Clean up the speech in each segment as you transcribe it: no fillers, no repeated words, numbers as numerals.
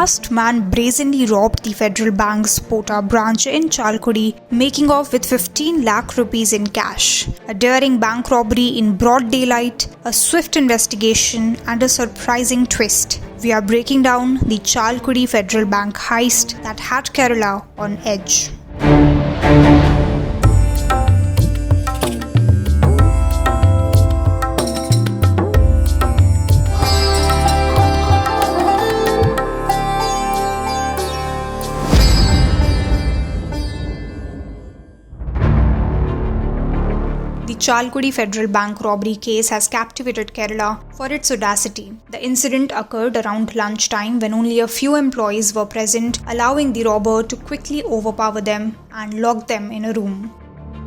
masked man brazenly robbed the Federal Bank's Pota branch in Chalakudy, making off with 15 lakh rupees in cash. A daring bank robbery in broad daylight, a swift investigation, and a surprising twist. We are breaking down the Chalakudy Federal Bank heist that had Kerala on edge. The Chalakudy Federal Bank robbery case has captivated Kerala for its audacity. The incident occurred around lunchtime when only a few employees were present, allowing the robber to quickly overpower them and lock them in a room.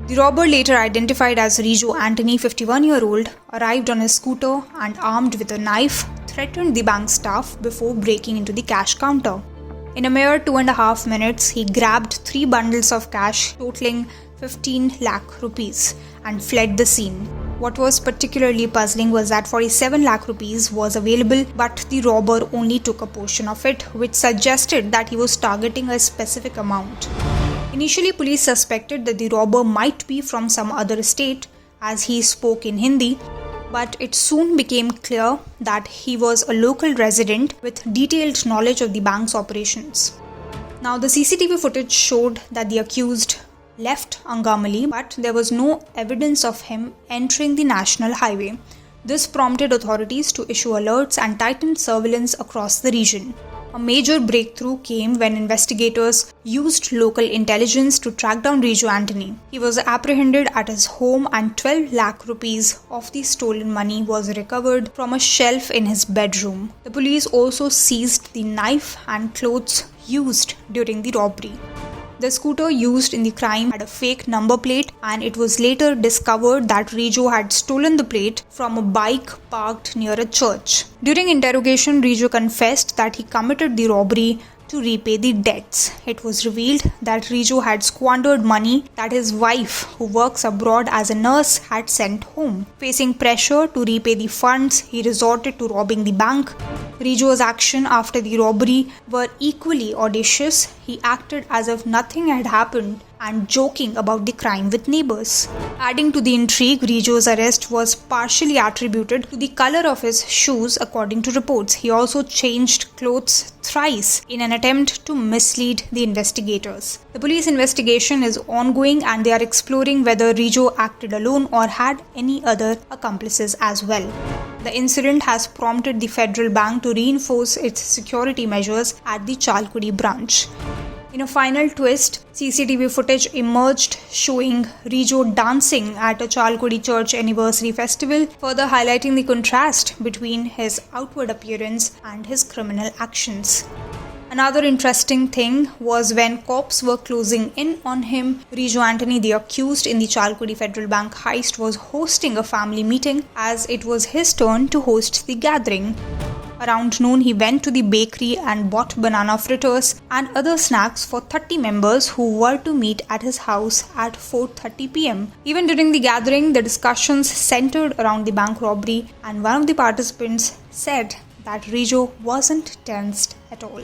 The robber, later identified as Rijo Antony, 51-year-old, arrived on his scooter and, armed with a knife, threatened the bank staff before breaking into the cash counter. In a mere 2.5 minutes, he grabbed 3 bundles of cash totaling 15 lakh rupees and fled the scene. What was particularly puzzling was that 47 lakh rupees was available, but the robber only took a portion of it, which suggested that he was targeting a specific amount. Initially, police suspected that the robber might be from some other state, as he spoke in Hindi, but it soon became clear that he was a local resident with detailed knowledge of the bank's operations. Now, the CCTV footage showed that the accused left Angamali, but there was no evidence of him entering the national highway. This prompted authorities to issue alerts and tighten surveillance across the region. A major breakthrough came when investigators used local intelligence to track down Rijo Antony. He was apprehended at his home and 12 lakh rupees of the stolen money was recovered from a shelf in his bedroom. The police also seized the knife and clothes used during the robbery. The scooter used in the crime had a fake number plate, and it was later discovered that Rijo had stolen the plate from a bike parked near a church. During interrogation, Rijo confessed that he committed the robbery to repay the debts. It was revealed that Rijo had squandered money that his wife, who works abroad as a nurse, had sent home. Facing pressure to repay the funds, he resorted to robbing the bank. Rijo's action after the robbery were equally audacious. He acted as if nothing had happened and joking about the crime with neighbors. Adding to the intrigue, Rijo's arrest was partially attributed to the color of his shoes, according to reports. He also changed clothes thrice in an attempt to mislead the investigators. The police investigation is ongoing and they are exploring whether Rijo acted alone or had any other accomplices as well. The incident has prompted the Federal Bank to reinforce its security measures at the Chalakudy branch. In a final twist, CCTV footage emerged showing Rijo dancing at a Chalakudy church anniversary festival, further highlighting the contrast between his outward appearance and his criminal actions. Another interesting thing was when cops were closing in on him, Rijo Antony, the accused in the Chalakudy Federal Bank heist, was hosting a family meeting as it was his turn to host the gathering. Around noon, he went to the bakery and bought banana fritters and other snacks for 30 members who were to meet at his house at 4:30 p.m. Even during the gathering, the discussions centered around the bank robbery, and one of the participants said that Rijo wasn't tensed at all.